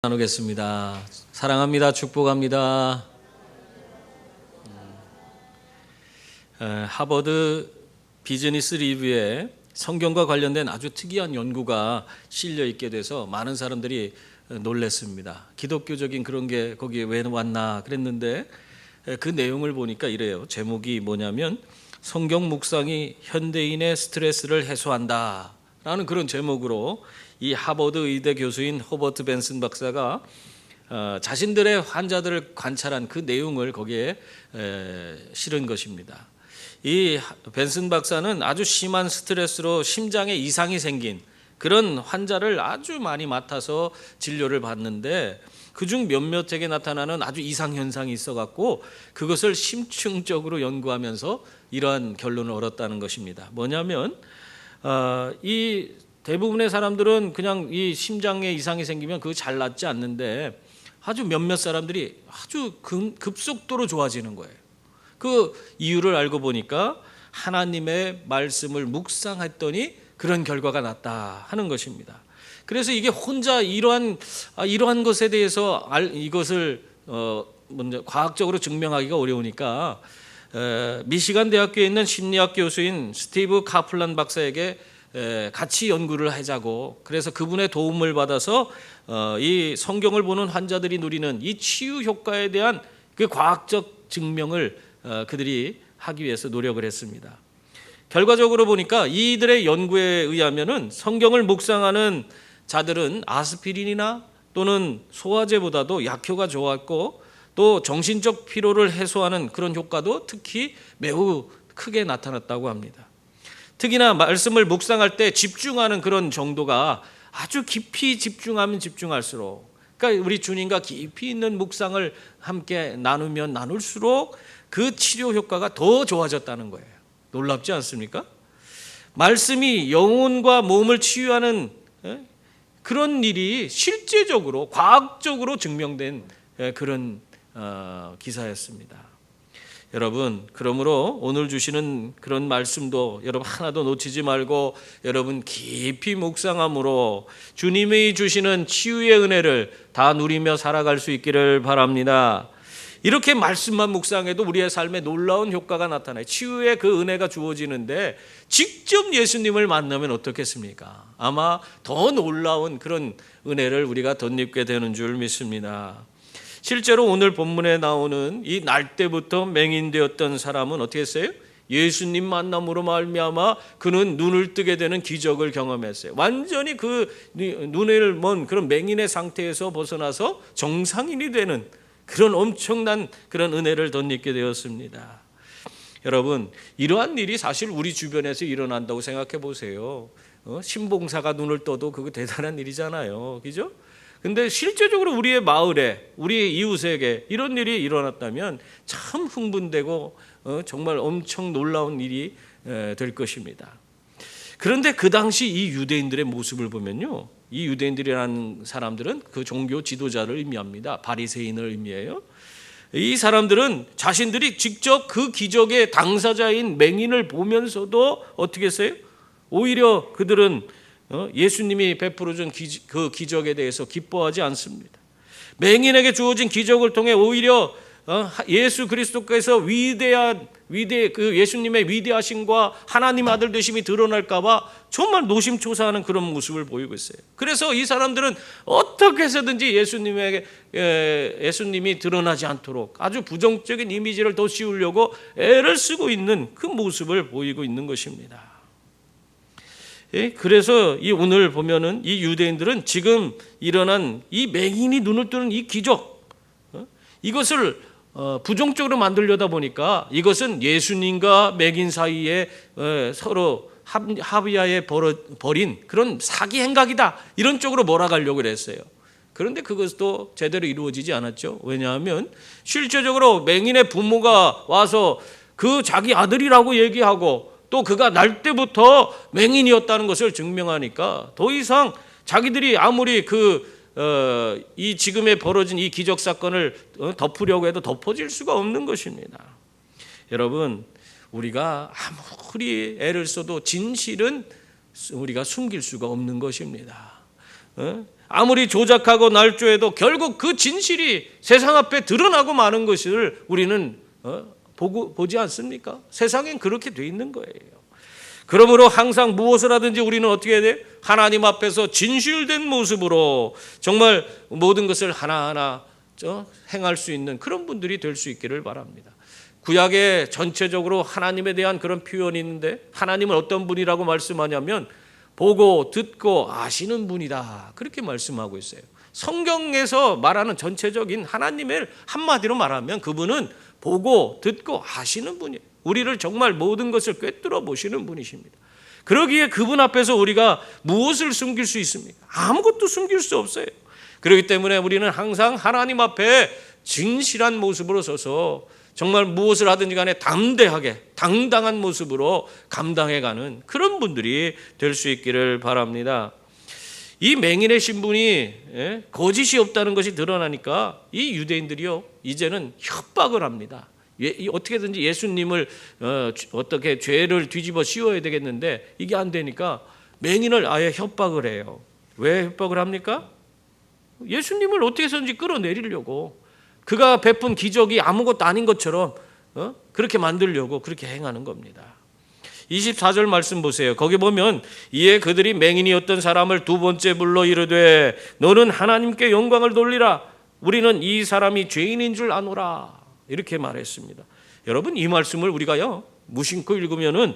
나누겠습니다. 사랑합니다. 축복합니다. 하버드 비즈니스 리뷰에 성경과 관련된 아주 특이한 연구가 실려 있게 돼서 많은 사람들이 놀랐습니다. 기독교적인 그런 게 거기에 왜 왔나 그랬는데 그 내용을 보니까 이래요. 제목이 뭐냐면 성경 묵상이 현대인의 스트레스를 해소한다 라는 그런 제목으로 이 하버드 의대 교수인 호버트 벤슨 박사가 자신들의 환자들을 관찰한 그 내용을 거기에 실은 것입니다. 이 벤슨 박사는 아주 심한 스트레스로 심장에 이상이 생긴 그런 환자를 아주 많이 맡아서 진료를 받는데 그중 몇몇에게 나타나는 아주 이상 현상이 있어갖고 그것을 심층적으로 연구하면서 이러한 결론을 얻었다는 것입니다. 뭐냐면 이 대부분의 사람들은 그냥 이 심장에 이상이 생기면 그거 잘 낫지 않는데 아주 몇몇 사람들이 아주 급속도로 좋아지는 거예요. 그 이유를 알고 보니까 하나님의 말씀을 묵상했더니 그런 결과가 났다 하는 것입니다. 그래서 이게 혼자 이러한 것에 대해서 이것을 먼저 과학적으로 증명하기가 어려우니까 미시간 대학교에 있는 심리학 교수인 스티브 카플란 박사에게 같이 연구를 하자고 그래서 그분의 도움을 받아서 이 성경을 보는 환자들이 누리는 이 치유 효과에 대한 그 과학적 증명을 그들이 하기 위해서 노력을 했습니다. 결과적으로 보니까 이들의 연구에 의하면은 성경을 묵상하는 자들은 아스피린이나 또는 소화제보다도 약효가 좋았고 또 정신적 피로를 해소하는 그런 효과도 특히 매우 크게 나타났다고 합니다. 특히나 말씀을 묵상할 때 집중하는 그런 정도가 아주 깊이 집중하면 집중할수록 그러니까 우리 주님과 깊이 있는 묵상을 함께 나누면 나눌수록 그 치료 효과가 더 좋아졌다는 거예요. 놀랍지 않습니까? 말씀이 영혼과 몸을 치유하는 그런 일이 실제적으로 과학적으로 증명된 그런 기사였습니다. 여러분, 그러므로 오늘 주시는 그런 말씀도 여러분 하나도 놓치지 말고 여러분 깊이 묵상함으로 주님이 주시는 치유의 은혜를 다 누리며 살아갈 수 있기를 바랍니다. 이렇게 말씀만 묵상해도 우리의 삶에 놀라운 효과가 나타나요. 치유의 그 은혜가 주어지는데 직접 예수님을 만나면 어떻겠습니까? 아마 더 놀라운 그런 은혜를 우리가 덧입게 되는 줄 믿습니다. 실제로 오늘 본문에 나오는 이 날 때부터 맹인되었던 사람은 어떻게 했어요? 예수님 만남으로 말미암아 그는 눈을 뜨게 되는 기적을 경험했어요. 완전히 그 눈을 먼 그런 맹인의 상태에서 벗어나서 정상인이 되는 그런 엄청난 그런 은혜를 덧입게 되었습니다. 여러분, 이러한 일이 사실 우리 주변에서 일어난다고 생각해 보세요. 신봉사가 눈을 떠도 그거 대단한 일이잖아요. 그죠? 근데 실제적으로 우리의 마을에, 우리의 이웃에게 이런 일이 일어났다면 참 흥분되고 정말 엄청 놀라운 일이 될 것입니다. 그런데 그 당시 이 유대인들의 모습을 보면요, 이 유대인들이라는 사람들은 그 종교 지도자를 의미합니다. 바리새인을 의미해요. 이 사람들은 자신들이 직접 그 기적의 당사자인 맹인을 보면서도 어떻게 했어요? 오히려 그들은 예수님이 베풀어준 그 기적에 대해서 기뻐하지 않습니다. 맹인에게 주어진 기적을 통해 오히려 예수 그리스도께서 그 예수님의 위대하심과 하나님 아들 되심이 드러날까봐 정말 노심초사하는 그런 모습을 보이고 있어요. 그래서 이 사람들은 어떻게 해서든지 예수님이 드러나지 않도록 아주 부정적인 이미지를 더 씌우려고 애를 쓰고 있는 그 모습을 보이고 있는 것입니다. 그래서 오늘 보면은 이 유대인들은 지금 일어난 이 맹인이 눈을 뜨는 이 기적, 이것을 부정적으로 만들려다 보니까 이것은 예수님과 맹인 사이에 서로 합의하에 벌인 그런 사기 행각이다, 이런 쪽으로 몰아가려고 했어요. 그런데 그것도 제대로 이루어지지 않았죠. 왜냐하면 실제적으로 맹인의 부모가 와서 그 자기 아들이라고 얘기하고 또 그가 날 때부터 맹인이었다는 것을 증명하니까 더 이상 자기들이 아무리 이 지금에 벌어진 이 기적 사건을 덮으려고 해도 덮어질 수가 없는 것입니다. 여러분, 우리가 아무리 애를 써도 진실은 우리가 숨길 수가 없는 것입니다. 아무리 조작하고 날조해도 결국 그 진실이 세상 앞에 드러나고 마는 것을 우리는 보지 않습니까? 세상엔 그렇게 돼 있는 거예요. 그러므로 항상 무엇을 하든지 우리는 어떻게 해야 돼? 하나님 앞에서 진실된 모습으로 정말 모든 것을 하나하나 행할 수 있는 그런 분들이 될 수 있기를 바랍니다. 구약에 전체적으로 하나님에 대한 그런 표현이 있는데 하나님은 어떤 분이라고 말씀하냐면 보고 듣고 아시는 분이다, 그렇게 말씀하고 있어요. 성경에서 말하는 전체적인 하나님을 한마디로 말하면 그분은 보고 듣고 아시는 분이에요. 우리를 정말 모든 것을 꿰뚫어 보시는 분이십니다. 그러기에 그분 앞에서 우리가 무엇을 숨길 수 있습니까? 아무것도 숨길 수 없어요. 그렇기 때문에 우리는 항상 하나님 앞에 진실한 모습으로 서서 정말 무엇을 하든지 간에 담대하게 당당한 모습으로 감당해가는 그런 분들이 될 수 있기를 바랍니다. 이 맹인의 신분이 거짓이 없다는 것이 드러나니까 이 유대인들이요 이제는 협박을 합니다. 어떻게든지 예수님을 어떻게 죄를 뒤집어 씌워야 되겠는데 이게 안 되니까 맹인을 아예 협박을 해요. 왜 협박을 합니까? 예수님을 어떻게 해서든지 끌어내리려고, 그가 베푼 기적이 아무것도 아닌 것처럼 그렇게 만들려고 그렇게 행하는 겁니다. 24절 말씀 보세요. 거기 보면 이에 그들이 맹인이었던 사람을 두 번째 불러 이르되 너는 하나님께 영광을 돌리라. 우리는 이 사람이 죄인인 줄 아노라. 이렇게 말했습니다. 여러분, 이 말씀을 우리가요 무심코 읽으면은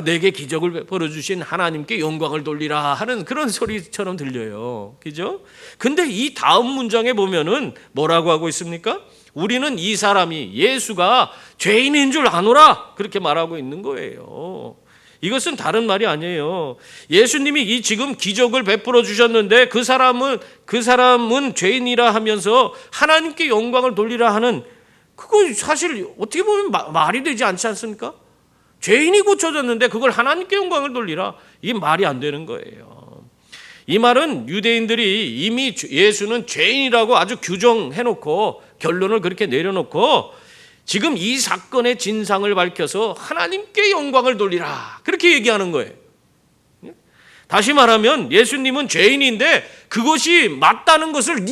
내게 기적을 베풀어 주신 하나님께 영광을 돌리라 하는 그런 소리처럼 들려요. 그죠? 근데 이 다음 문장에 보면은 뭐라고 하고 있습니까? 우리는 이 사람이 예수가 죄인인 줄 아노라, 그렇게 말하고 있는 거예요. 이것은 다른 말이 아니에요. 예수님이 이 지금 기적을 베풀어 주셨는데 그 사람은 죄인이라 하면서 하나님께 영광을 돌리라 하는, 그거 사실 어떻게 보면 말이 되지 않지 않습니까? 죄인이 고쳐졌는데 그걸 하나님께 영광을 돌리라, 이게 말이 안 되는 거예요. 이 말은 유대인들이 이미 예수는 죄인이라고 아주 규정해놓고 결론을 그렇게 내려놓고 지금 이 사건의 진상을 밝혀서 하나님께 영광을 돌리라, 그렇게 얘기하는 거예요. 다시 말하면 예수님은 죄인인데 그것이 맞다는 것을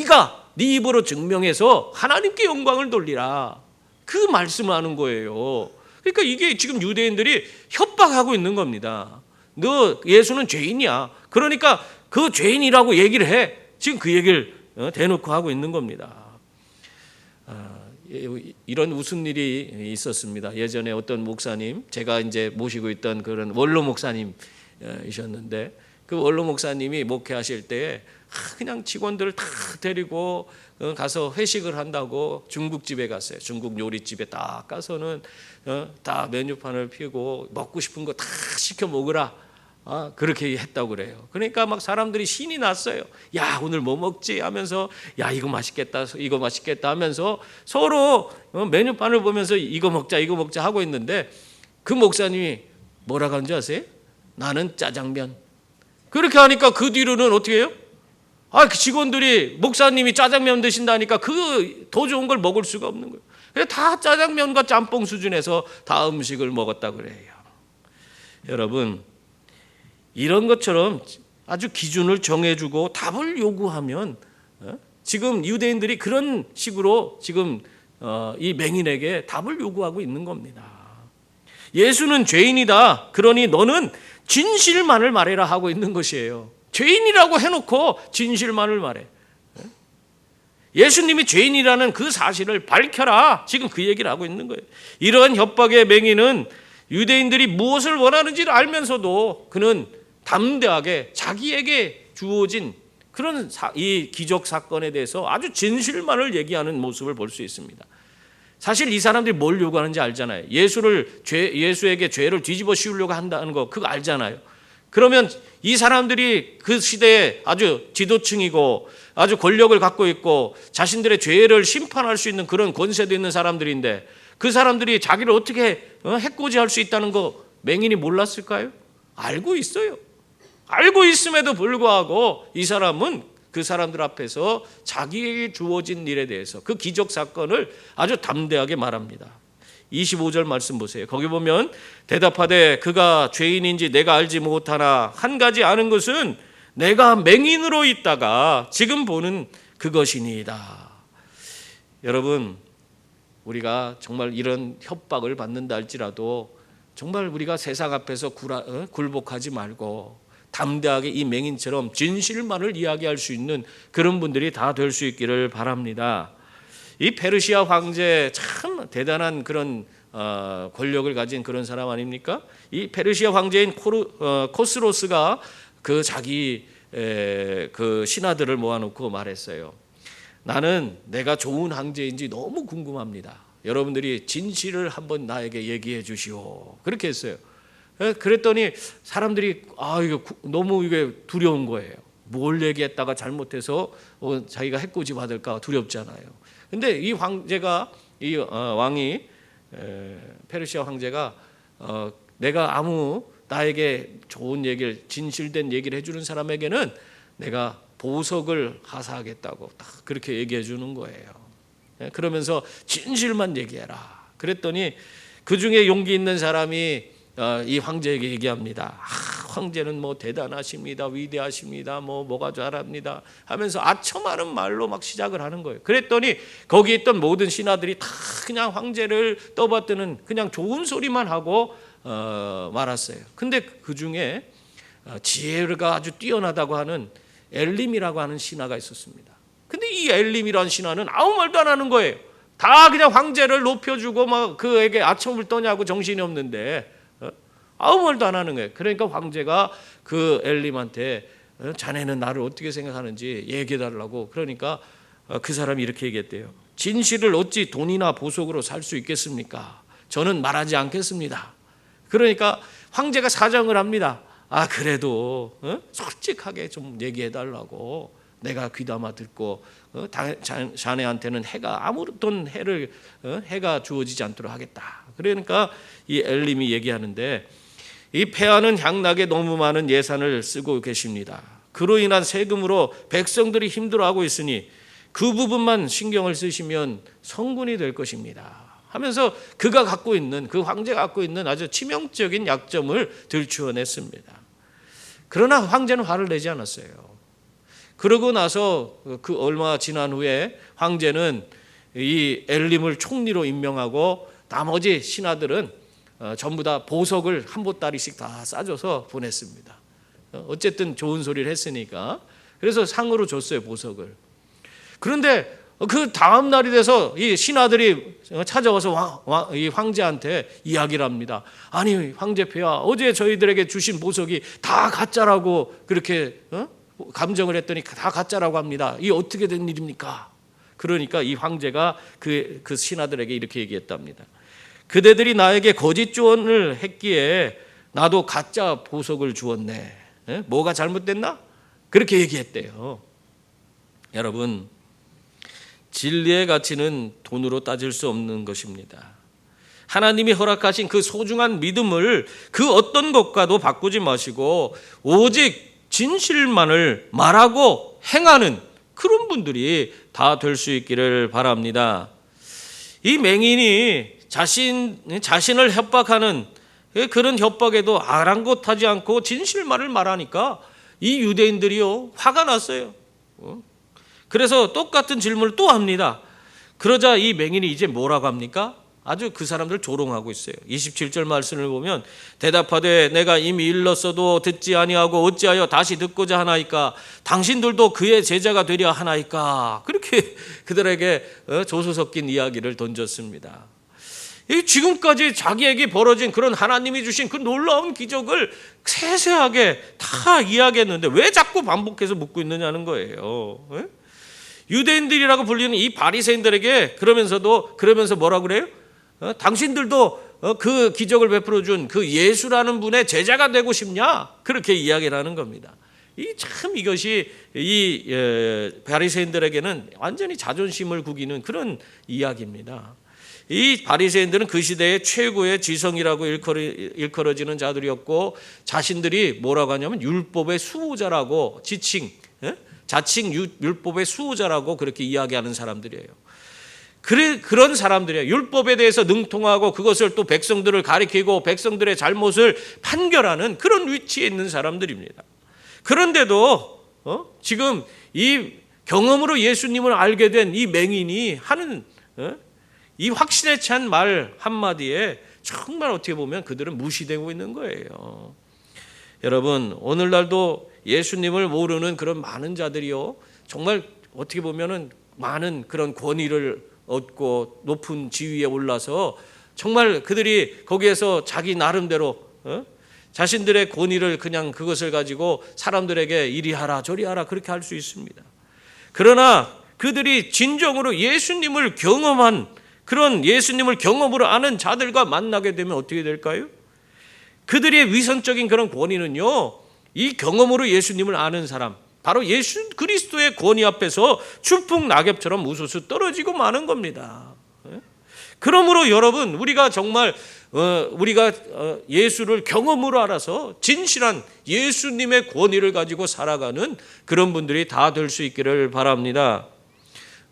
네 입으로 증명해서 하나님께 영광을 돌리라, 그 말씀을 하는 거예요. 그러니까 이게 지금 유대인들이 협박하고 있는 겁니다. 너 예수는 죄인이야, 그러니까 그 죄인이라고 얘기를 해. 지금 그 얘기를 대놓고 하고 있는 겁니다. 이런 웃은 일이 있었습니다. 예전에 어떤 목사님, 제가 이제 모시고 있던 그런 원로 목사님이셨는데 그 원로 목사님이 목회하실 때 그냥 직원들을 다 데리고 가서 회식을 한다고 중국집에 갔어요. 중국 요리집에 딱 가서는 다 메뉴판을 펴고 먹고 싶은 거 다 시켜 먹으라, 그렇게 했다고 그래요. 그러니까 막 사람들이 신이 났어요. 야, 오늘 뭐 먹지 하면서, 야, 이거 맛있겠다 하면서 서로 메뉴판을 보면서 이거 먹자 하고 있는데 그 목사님이 뭐라고 하는지 아세요? 나는 짜장면. 그렇게 하니까 그 뒤로는 어떻게 해요? 그 직원들이 목사님이 짜장면 드신다니까 그 더 좋은 걸 먹을 수가 없는 거예요. 그래서 다 짜장면과 짬뽕 수준에서 다 음식을 먹었다고 그래요. 여러분, 이런 것처럼 아주 기준을 정해주고 답을 요구하면 지금 유대인들이 그런 식으로 지금 이 맹인에게 답을 요구하고 있는 겁니다. 예수는 죄인이다, 그러니 너는 진실만을 말해라 하고 있는 것이에요. 죄인이라고 해놓고 진실만을 말해. 예수님이 죄인이라는 그 사실을 밝혀라, 지금 그 얘기를 하고 있는 거예요. 이러한 협박의 맹인은 유대인들이 무엇을 원하는지를 알면서도 그는 담대하게 자기에게 주어진 그런 이 기적 사건에 대해서 아주 진실만을 얘기하는 모습을 볼 수 있습니다. 사실 이 사람들이 뭘 요구하는지 알잖아요. 예수에게 죄를 뒤집어 씌우려고 한다는 거 그거 알잖아요. 그러면 이 사람들이 그 시대에 아주 지도층이고 아주 권력을 갖고 있고 자신들의 죄를 심판할 수 있는 그런 권세도 있는 사람들인데 그 사람들이 자기를 어떻게 해코지할 수 있다는 거 맹인이 몰랐을까요? 알고 있어요. 알고 있음에도 불구하고 이 사람은 그 사람들 앞에서 자기에게 주어진 일에 대해서 그 기적 사건을 아주 담대하게 말합니다. 25절 말씀 보세요. 거기 보면 대답하되 그가 죄인인지 내가 알지 못하나 한 가지 아는 것은 내가 맹인으로 있다가 지금 보는 그것이니이다. 여러분, 우리가 정말 이런 협박을 받는다 할지라도 정말 우리가 세상 앞에서 굴복하지 말고 담대하게 이 맹인처럼 진실만을 이야기할 수 있는 그런 분들이 다 될 수 있기를 바랍니다. 이 페르시아 황제 참 대단한 그런 권력을 가진 그런 사람 아닙니까? 이 페르시아 황제인 코스로스가 그 자기 그 신하들을 모아놓고 말했어요. 나는 내가 좋은 황제인지 너무 궁금합니다. 여러분들이 진실을 한번 나에게 얘기해 주시오. 그렇게 했어요. 그랬더니 사람들이 이거 너무 이게 두려운 거예요. 뭘 얘기했다가 잘못해서 자기가 해코지 받을까 두렵잖아요. 근데 이 황제가 이 왕이 페르시아 황제가 내가 나에게 좋은 얘기를 진실된 얘기를 해주는 사람에게는 내가 보석을 하사하겠다고 딱 그렇게 얘기해 주는 거예요. 그러면서 진실만 얘기해라. 그랬더니 그 중에 용기 있는 사람이 이 황제에게 얘기합니다. 황제는 뭐 대단하십니다, 위대하십니다, 뭐가 잘합니다 하면서 아첨하는 말로 막 시작을 하는 거예요. 그랬더니 거기 있던 모든 신하들이 다 그냥 황제를 떠받드는 그냥 좋은 소리만 하고 말았어요. 근데 그 중에 지혜가 아주 뛰어나다고 하는 엘림이라고 하는 신하가 있었습니다. 근데 이 엘림이라는 신하는 아무 말도 안 하는 거예요. 다 그냥 황제를 높여주고 막 그에게 아첨을 떠냐고 정신이 없는데 아무 말도 안 하는 거예요. 그러니까 황제가 그 엘림한테 자네는 나를 어떻게 생각하는지 얘기해 달라고. 그러니까 그 사람이 이렇게 얘기했대요. 진실을 어찌 돈이나 보석으로 살 수 있겠습니까? 저는 말하지 않겠습니다. 그러니까 황제가 사정을 합니다. 그래도 솔직하게 좀 얘기해 달라고. 내가 귀담아 듣고 자네한테는 아무런 해가 주어지지 않도록 하겠다. 그러니까 이 엘림이 얘기하는데 이 폐하는 향락에 너무 많은 예산을 쓰고 계십니다. 그로 인한 세금으로 백성들이 힘들어하고 있으니 그 부분만 신경을 쓰시면 성군이 될 것입니다. 하면서 그가 갖고 있는 그 황제가 갖고 있는 아주 치명적인 약점을 들추어냈습니다. 그러나 황제는 화를 내지 않았어요. 그러고 나서 그 얼마 지난 후에 황제는 이 엘림을 총리로 임명하고 나머지 신하들은 전부 다 보석을 한 보따리씩 다 싸줘서 보냈습니다. 어쨌든 좋은 소리를 했으니까. 그래서 상으로 줬어요, 보석을. 그런데 그 다음 날이 돼서 이 신하들이 찾아와서 이 황제한테 이야기를 합니다. 아니 황제 폐하, 어제 저희들에게 주신 보석이 다 가짜라고 그렇게 감정을 했더니 다 가짜라고 합니다. 이 어떻게 된 일입니까? 그러니까 이 황제가 그 신하들에게 이렇게 얘기했답니다. 그대들이 나에게 거짓 조언을 했기에 나도 가짜 보석을 주었네. 뭐가 잘못됐나? 그렇게 얘기했대요. 여러분, 진리의 가치는 돈으로 따질 수 없는 것입니다. 하나님이 허락하신 그 소중한 믿음을 그 어떤 것과도 바꾸지 마시고 오직 진실만을 말하고 행하는 그런 분들이 다 될 수 있기를 바랍니다. 이 맹인이 자신을 협박하는 그런 협박에도 아랑곳하지 않고 진실만을 말하니까 이 유대인들이요 화가 났어요. 그래서 똑같은 질문을 또 합니다. 그러자 이 맹인이 이제 뭐라고 합니까? 아주 그 사람들 조롱하고 있어요. 27절 말씀을 보면 대답하되 내가 이미 일렀어도 듣지 아니하고 어찌하여 다시 듣고자 하나이까? 당신들도 그의 제자가 되려 하나이까? 그렇게 그들에게 조소 섞인 이야기를 던졌습니다. 지금까지 자기에게 벌어진 그런 하나님이 주신 그 놀라운 기적을 세세하게 다 이야기했는데 왜 자꾸 반복해서 묻고 있느냐는 거예요. 유대인들이라고 불리는 이 바리새인들에게 그러면서 뭐라고 그래요? 당신들도 그 기적을 베풀어 준 그 예수라는 분의 제자가 되고 싶냐? 그렇게 이야기를 하는 겁니다. 이것이 바리새인들에게는 완전히 자존심을 구기는 그런 이야기입니다. 이 바리새인들은 그 시대의 최고의 지성이라고 일컬어지는 자들이었고 자신들이 뭐라고 하냐면 율법의 수호자라고 자칭 율법의 수호자라고 그렇게 이야기하는 사람들이에요. 그런 사람들이에요. 율법에 대해서 능통하고 그것을 또 백성들을 가리키고 백성들의 잘못을 판결하는 그런 위치에 있는 사람들입니다. 그런데도 지금 이 경험으로 예수님을 알게 된 이 맹인이 하는 이 확신에 찬 말 한마디에 정말 어떻게 보면 그들은 무시되고 있는 거예요. 여러분, 오늘날도 예수님을 모르는 그런 많은 자들이요, 정말 어떻게 보면은 많은 그런 권위를 얻고 높은 지위에 올라서 정말 그들이 거기에서 자기 나름대로 자신들의 권위를 그냥 그것을 가지고 사람들에게 이리 하라 저리 하라 그렇게 할 수 있습니다. 그러나 그들이 진정으로 예수님을 경험한 그런 예수님을 경험으로 아는 자들과 만나게 되면 어떻게 될까요? 그들의 위선적인 그런 권위는요, 이 경험으로 예수님을 아는 사람, 바로 예수 그리스도의 권위 앞에서 추풍 낙엽처럼 우수수 떨어지고 마는 겁니다. 그러므로 여러분, 우리가 정말 우리가 예수를 경험으로 알아서 진실한 예수님의 권위를 가지고 살아가는 그런 분들이 다 될 수 있기를 바랍니다.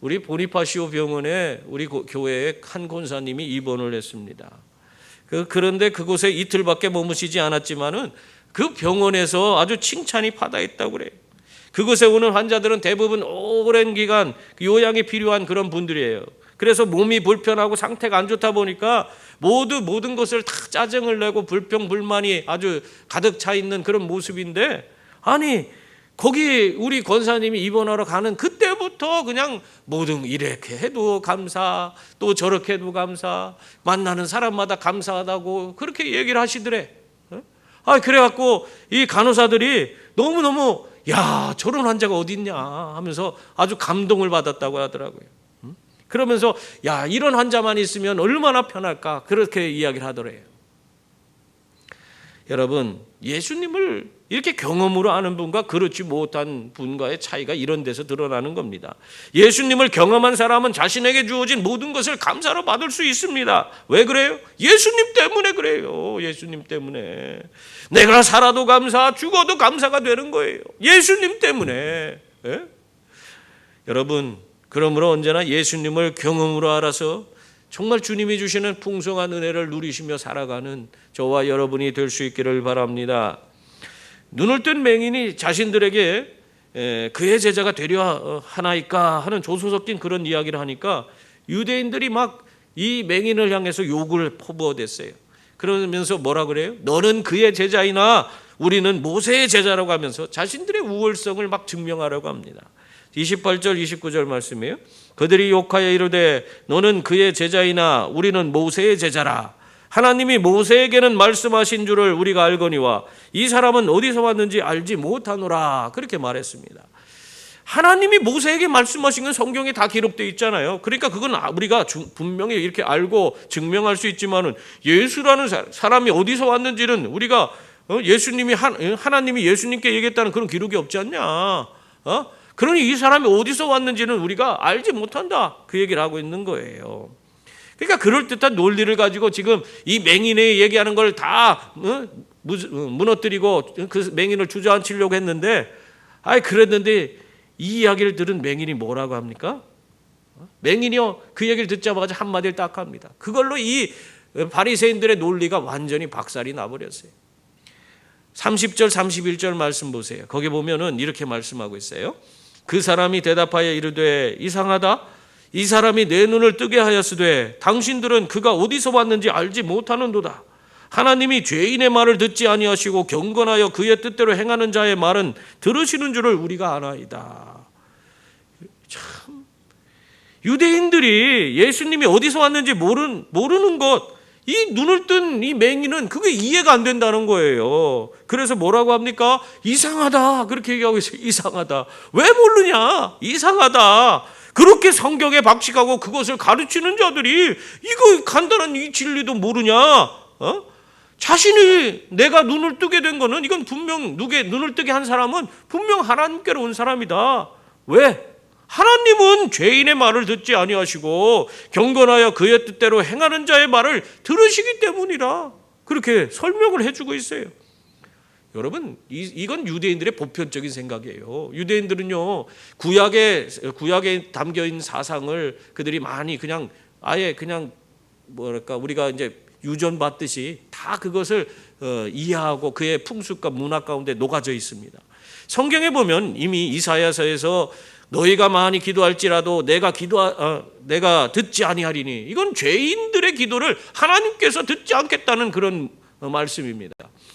우리 보니파시오 병원에 우리 교회에 한 권사님이 입원을 했습니다. 그런데 그곳에 이틀밖에 머무시지 않았지만은 그 병원에서 아주 칭찬이 받아있다고 그래요. 그곳에 오는 환자들은 대부분 오랜 기간 요양이 필요한 그런 분들이에요. 그래서 몸이 불편하고 상태가 안 좋다 보니까 모든 것을 다 짜증을 내고 불평불만이 아주 가득 차 있는 그런 모습인데, 아니 거기 우리 권사님이 입원하러 가는 그때부터 그냥 모든 이렇게 해도 감사, 또 저렇게 해도 감사, 만나는 사람마다 감사하다고 그렇게 얘기를 하시더래. 그래갖고 이 간호사들이 너무너무 야 저런 환자가 어디 있냐 하면서 아주 감동을 받았다고 하더라고요. 그러면서 야 이런 환자만 있으면 얼마나 편할까 그렇게 이야기를 하더래요. 여러분, 예수님을 이렇게 경험으로 아는 분과 그렇지 못한 분과의 차이가 이런 데서 드러나는 겁니다. 예수님을 경험한 사람은 자신에게 주어진 모든 것을 감사로 받을 수 있습니다. 왜 그래요? 예수님 때문에 그래요. 예수님 때문에. 내가 살아도 감사, 죽어도 감사가 되는 거예요. 예수님 때문에. 예? 여러분, 그러므로 언제나 예수님을 경험으로 알아서 정말 주님이 주시는 풍성한 은혜를 누리시며 살아가는 저와 여러분이 될 수 있기를 바랍니다. 눈을 뜬 맹인이 자신들에게 그의 제자가 되려 하나이까 하는 조소 섞인 그런 이야기를 하니까 유대인들이 막 이 맹인을 향해서 욕을 퍼부어댔어요. 그러면서 뭐라 그래요? 너는 그의 제자이나 우리는 모세의 제자라고 하면서 자신들의 우월성을 막 증명하려고 합니다. 28절 29절 말씀이에요. 그들이 욕하여 이르되 너는 그의 제자이나 우리는 모세의 제자라. 하나님이 모세에게는 말씀하신 줄을 우리가 알거니와 이 사람은 어디서 왔는지 알지 못하노라. 그렇게 말했습니다. 하나님이 모세에게 말씀하신 건 성경에 다 기록되어 있잖아요. 그러니까 그건 우리가 분명히 이렇게 알고 증명할 수 있지만은 예수라는 사람이 어디서 왔는지는 우리가 예수님이 하나님이 예수님께 얘기했다는 그런 기록이 없지 않냐? 그러니 이 사람이 어디서 왔는지는 우리가 알지 못한다. 그 얘기를 하고 있는 거예요. 그러니까 그럴듯한 논리를 가지고 지금 이 맹인의 얘기하는 걸 다 무너뜨리고 그 맹인을 주저앉히려고 했는데, 그랬는데 이 이야기를 들은 맹인이 뭐라고 합니까? 맹인이요 그 얘기를 듣자마자 한마디를 딱 합니다. 그걸로 이 바리새인들의 논리가 완전히 박살이 나버렸어요. 30절 31절 말씀 보세요. 거기 보면은 이렇게 말씀하고 있어요. 그 사람이 대답하여 이르되 이상하다. 이 사람이 내 눈을 뜨게 하였으되 당신들은 그가 어디서 왔는지 알지 못하는도다. 하나님이 죄인의 말을 듣지 아니하시고 경건하여 그의 뜻대로 행하는 자의 말은 들으시는 줄을 우리가 아나이다. 참 유대인들이 예수님이 어디서 왔는지 모르는 것, 이 눈을 뜬 이 맹인은 그게 이해가 안 된다는 거예요. 그래서 뭐라고 합니까? 이상하다. 그렇게 얘기하고 있어요. 이상하다. 왜 모르냐? 이상하다. 그렇게 성경에 박식하고 그것을 가르치는 자들이 이거 간단한 이 진리도 모르냐? 자신이 내가 눈을 뜨게 된 거는 이건 분명 눈을 뜨게 한 사람은 분명 하나님께로 온 사람이다. 왜? 하나님은 죄인의 말을 듣지 아니하시고 경건하여 그의 뜻대로 행하는 자의 말을 들으시기 때문이라. 그렇게 설명을 해주고 있어요. 여러분, 이건 유대인들의 보편적인 생각이에요. 유대인들은요, 구약에 담겨 있는 사상을 그들이 많이 그냥 아예 그냥 뭐랄까 우리가 이제 유전 받듯이 다 그것을 이해하고 그의 풍습과 문화 가운데 녹아져 있습니다. 성경에 보면 이미 이사야서에서 너희가 많이 기도할지라도 내가 듣지 아니하리니, 이건 죄인들의 기도를 하나님께서 듣지 않겠다는 그런 말씀입니다.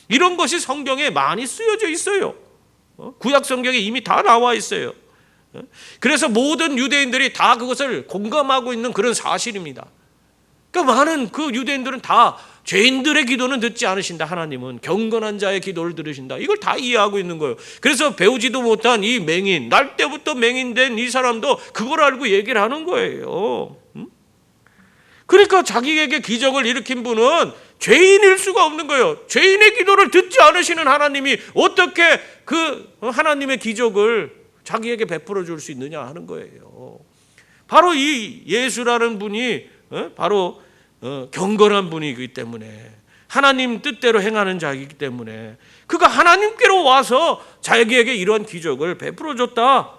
이런 것이 성경에 많이 쓰여져 있어요. 구약 성경에 이미 다 나와 있어요. 그래서 모든 유대인들이 다 그것을 공감하고 있는 그런 사실입니다. 그러니까 많은 그 유대인들은 다 죄인들의 기도는 듣지 않으신다, 하나님은 경건한 자의 기도를 들으신다, 이걸 다 이해하고 있는 거예요. 그래서 배우지도 못한 이 맹인, 날 때부터 맹인된 이 사람도 그걸 알고 얘기를 하는 거예요. 그러니까 자기에게 기적을 일으킨 분은 죄인일 수가 없는 거예요. 죄인의 기도를 듣지 않으시는 하나님이 어떻게 그 하나님의 기적을 자기에게 베풀어 줄 수 있느냐 하는 거예요. 바로 이 예수라는 분이 바로 경건한 분이기 때문에, 하나님 뜻대로 행하는 자이기 때문에 그가 하나님께로 와서 자기에게 이러한 기적을 베풀어 줬다.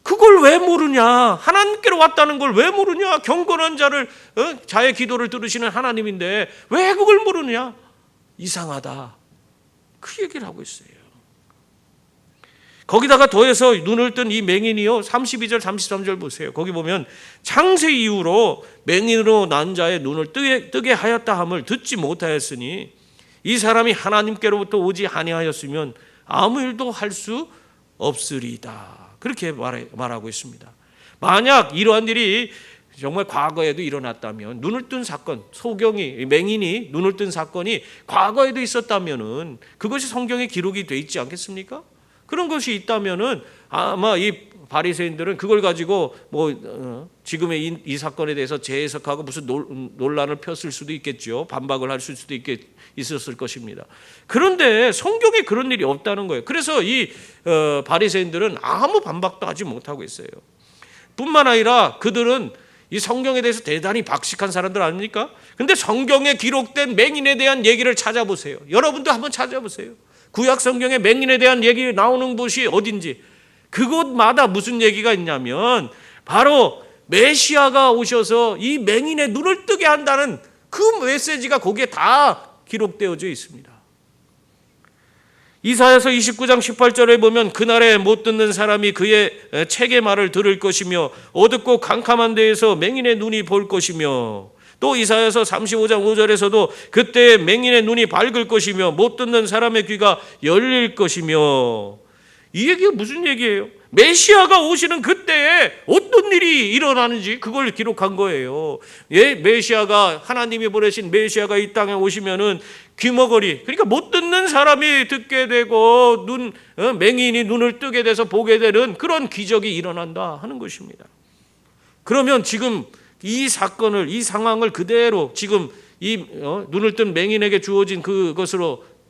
그걸 왜 모르냐? 하나님께로 왔다는 걸 왜 모르냐? 경건한 자의 기도를 들으시는 하나님인데 왜 그걸 모르냐? 이상하다, 그 얘기를 하고 있어요. 거기다가 더해서 눈을 뜬 이 맹인이요, 32절 33절 보세요. 거기 보면 창세 이후로 맹인으로 난 자의 눈을 뜨게 하였다 함을 듣지 못하였으니 이 사람이 하나님께로부터 오지 아니하였으면 아무 일도 할 수 없으리다. 그렇게 말하고 있습니다. 만약 이러한 일이 정말 과거에도 일어났다면, 눈을 뜬 사건, 맹인이 눈을 뜬 사건이 과거에도 있었다면은 그것이 성경에 기록이 돼 있지 않겠습니까? 그런 것이 있다면은 아마 이 바리새인들은 그걸 가지고 지금의 이 사건에 대해서 재해석하고 무슨 논란을 폈을 수도 있겠죠. 반박을 할 수도 있었을 것입니다. 그런데 성경에 그런 일이 없다는 거예요. 그래서 이 바리새인들은 아무 반박도 하지 못하고 있어요. 뿐만 아니라 그들은 이 성경에 대해서 대단히 박식한 사람들 아닙니까? 근데 성경에 기록된 맹인에 대한 얘기를 찾아보세요. 여러분도 한번 찾아보세요. 구약 성경에 맹인에 대한 얘기 나오는 곳이 어딘지, 그곳마다 무슨 얘기가 있냐면 바로 메시아가 오셔서 이 맹인의 눈을 뜨게 한다는 그 메시지가 거기에 다 기록되어져 있습니다. 이사야서 29장 18절에 보면 그날에 못 듣는 사람이 그의 책의 말을 들을 것이며 어둡고 캄캄한 데에서 맹인의 눈이 볼 것이며, 또 이사야서 35장 5절에서도 그때 맹인의 눈이 밝을 것이며 못 듣는 사람의 귀가 열릴 것이며, 이 얘기가 무슨 얘기예요? 메시아가 오시는 그때에 어떤 일이 일어나는지 그걸 기록한 거예요. 메시아가, 하나님이 보내신 메시아가 이 땅에 오시면은 귀머거리, 그러니까 못 듣는 사람이 듣게 되고 맹인이 눈을 뜨게 돼서 보게 되는 그런 기적이 일어난다 하는 것입니다. 그러면 지금 이 사건을, 이 상황을 그대로 지금 이 눈을 뜬 맹인에게 주어진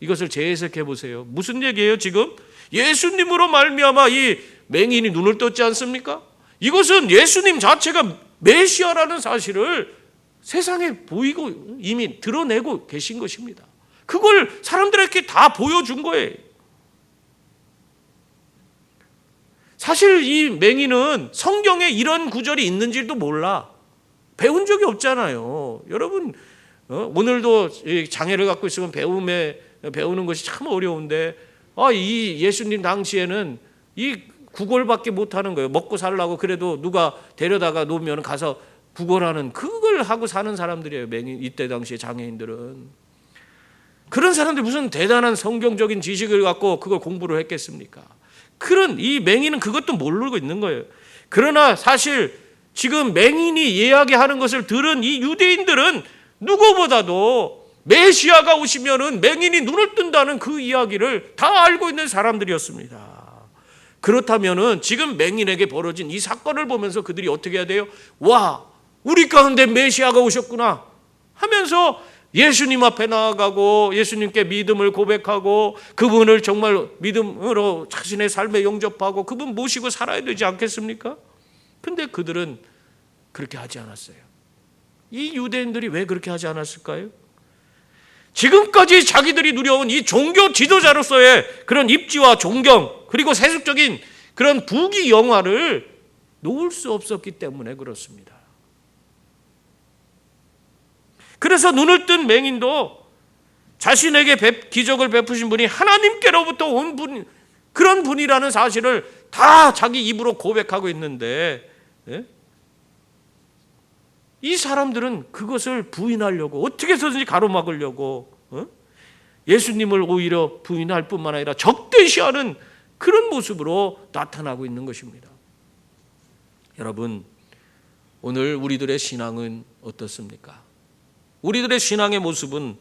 이것을 재해석해 보세요. 무슨 얘기예요? 지금 예수님으로 말미암아 이 맹인이 눈을 떴지 않습니까? 이것은 예수님 자체가 메시아라는 사실을 세상에 보이고 이미 드러내고 계신 것입니다. 그걸 사람들에게 다 보여준 거예요. 사실 이 맹인은 성경에 이런 구절이 있는지도 몰라. 배운 적이 없잖아요. 여러분, 오늘도 장애를 갖고 있으면 배우는 것이 참 어려운데, 이 예수님 당시에는 이 구걸밖에 못하는 거예요. 먹고 살라고 그래도 누가 데려다가 놓으면 가서 구걸하는, 그걸 하고 사는 사람들이에요. 맹인, 이때 당시에 장애인들은. 그런 사람들이 무슨 대단한 성경적인 지식을 갖고 그걸 공부를 했겠습니까? 그런 이 맹인은 그것도 모르고 있는 거예요. 그러나 사실 지금 맹인이 이야기하는 것을 들은 이 유대인들은 누구보다도 메시아가 오시면은 맹인이 눈을 뜬다는 그 이야기를 다 알고 있는 사람들이었습니다. 그렇다면은 지금 맹인에게 벌어진 이 사건을 보면서 그들이 어떻게 해야 돼요? 와, 우리 가운데 메시아가 오셨구나 하면서 예수님 앞에 나아가고 예수님께 믿음을 고백하고 그분을 정말 믿음으로 자신의 삶에 영접하고 그분 모시고 살아야 되지 않겠습니까? 근데 그들은 그렇게 하지 않았어요. 이 유대인들이 왜 그렇게 하지 않았을까요? 지금까지 자기들이 누려온 이 종교 지도자로서의 그런 입지와 존경, 그리고 세속적인 그런 부귀 영화를 놓을 수 없었기 때문에 그렇습니다. 그래서 눈을 뜬 맹인도 자신에게 기적을 베푸신 분이 하나님께로부터 온 분, 그런 분이라는 사실을 다 자기 입으로 고백하고 있는데, 이 사람들은 그것을 부인하려고 어떻게 해서든지 가로막으려고 예수님을 오히려 부인할 뿐만 아니라 적대시하는 그런 모습으로 나타나고 있는 것입니다. 여러분, 오늘 우리들의 신앙은 어떻습니까? 우리들의 신앙의 모습은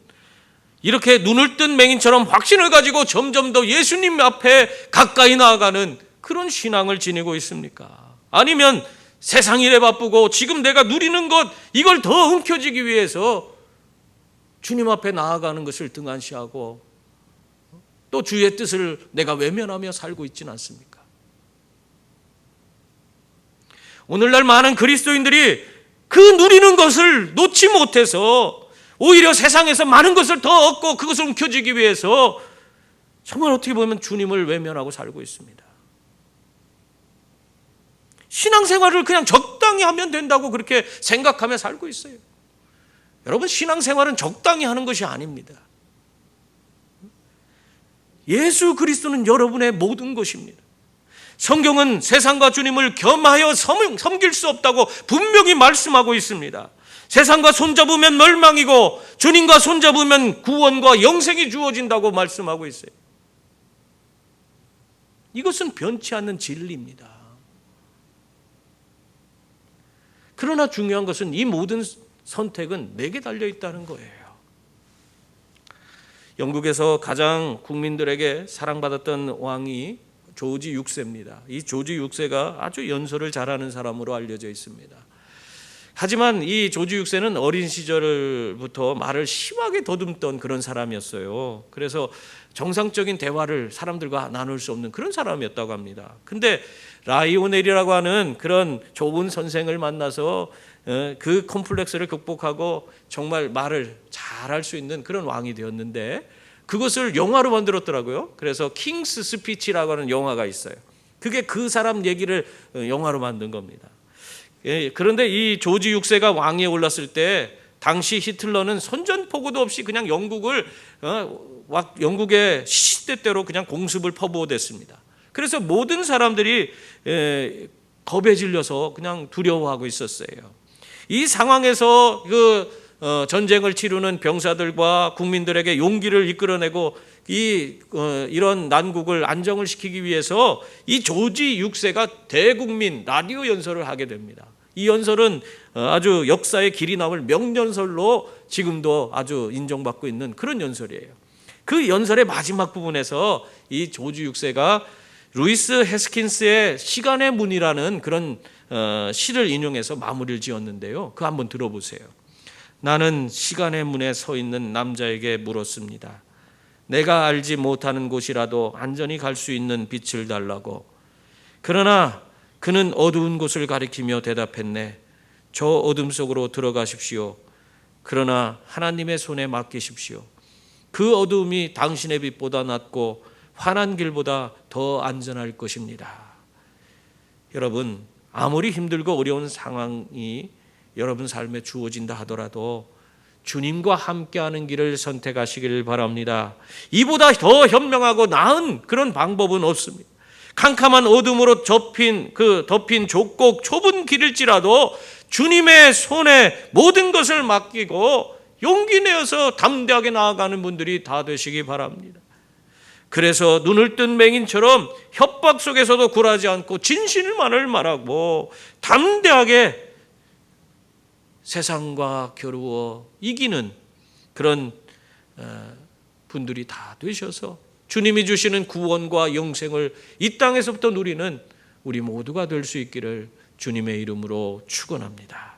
이렇게 눈을 뜬 맹인처럼 확신을 가지고 점점 더 예수님 앞에 가까이 나아가는 그런 신앙을 지니고 있습니까? 아니면 세상 일에 바쁘고 지금 내가 누리는 것, 이걸 더 움켜쥐기 위해서 주님 앞에 나아가는 것을 등한시하고 또 주의 뜻을 내가 외면하며 살고 있지는 않습니까? 오늘날 많은 그리스도인들이 그 누리는 것을 놓지 못해서 오히려 세상에서 많은 것을 더 얻고 그것을 움켜쥐기 위해서 정말 어떻게 보면 주님을 외면하고 살고 있습니다. 신앙생활을 그냥 적당히 하면 된다고 그렇게 생각하며 살고 있어요. 여러분, 신앙생활은 적당히 하는 것이 아닙니다. 예수 그리스도는 여러분의 모든 것입니다. 성경은 세상과 주님을 겸하여 섬길 수 없다고 분명히 말씀하고 있습니다. 세상과 손잡으면 멸망이고 주님과 손잡으면 구원과 영생이 주어진다고 말씀하고 있어요. 이것은 변치 않는 진리입니다. 그러나 중요한 것은 이 모든 선택은 내게 달려 있다는 거예요. 영국에서 가장 국민들에게 사랑받았던 왕이 조지 6세입니다. 이 조지 6세가 아주 연설을 잘하는 사람으로 알려져 있습니다. 하지만 이 조지 6세는 어린 시절부터 말을 심하게 더듬던 그런 사람이었어요. 그래서 정상적인 대화를 사람들과 나눌 수 없는 그런 사람이었다고 합니다. 근데 라이오넬이라고 하는 그런 좋은 선생을 만나서 그 컴플렉스를 극복하고 정말 말을 잘할 수 있는 그런 왕이 되었는데, 그것을 영화로 만들었더라고요. 그래서 킹스 스피치라고 하는 영화가 있어요. 그게 그 사람 얘기를 영화로 만든 겁니다. 그런데 이 조지 6세가 왕위에 올랐을 때 당시 히틀러는 선전포고도 없이 그냥 영국의 시시때때로 그냥 공습을 퍼부어댔습니다. 그래서 모든 사람들이 겁에 질려서 그냥 두려워하고 있었어요. 이 상황에서 전쟁을 치르는 병사들과 국민들에게 용기를 이끌어내고 이런 난국을 안정을 시키기 위해서 이 조지 6세가 대국민 라디오 연설을 하게 됩니다. 이 연설은 아주 역사의 길이 남을 명연설로 지금도 아주 인정받고 있는 그런 연설이에요. 그 연설의 마지막 부분에서 이 조지 6세가 루이스 해스킨스의 시간의 문이라는 그런 시를 인용해서 마무리를 지었는데요. 그거 한번 들어보세요. 나는 시간의 문에 서 있는 남자에게 물었습니다. 내가 알지 못하는 곳이라도 안전히 갈 수 있는 빛을 달라고. 그러나 그는 어두운 곳을 가리키며 대답했네. 저 어둠 속으로 들어가십시오. 그러나 하나님의 손에 맡기십시오. 그 어두움이 당신의 빛보다 낫고 환한 길보다 더 안전할 것입니다. 여러분, 아무리 힘들고 어려운 상황이 여러분 삶에 주어진다 하더라도 주님과 함께하는 길을 선택하시길 바랍니다. 이보다 더 현명하고 나은 그런 방법은 없습니다. 캄캄한 어둠으로 덮인 좁고 좁은 길일지라도 주님의 손에 모든 것을 맡기고 용기 내어서 담대하게 나아가는 분들이 다 되시기 바랍니다. 그래서 눈을 뜬 맹인처럼 협박 속에서도 굴하지 않고 진실만을 말하고 담대하게 세상과 겨루어 이기는 그런 분들이 다 되셔서 주님이 주시는 구원과 영생을 이 땅에서부터 누리는 우리 모두가 될 수 있기를 주님의 이름으로 축원합니다.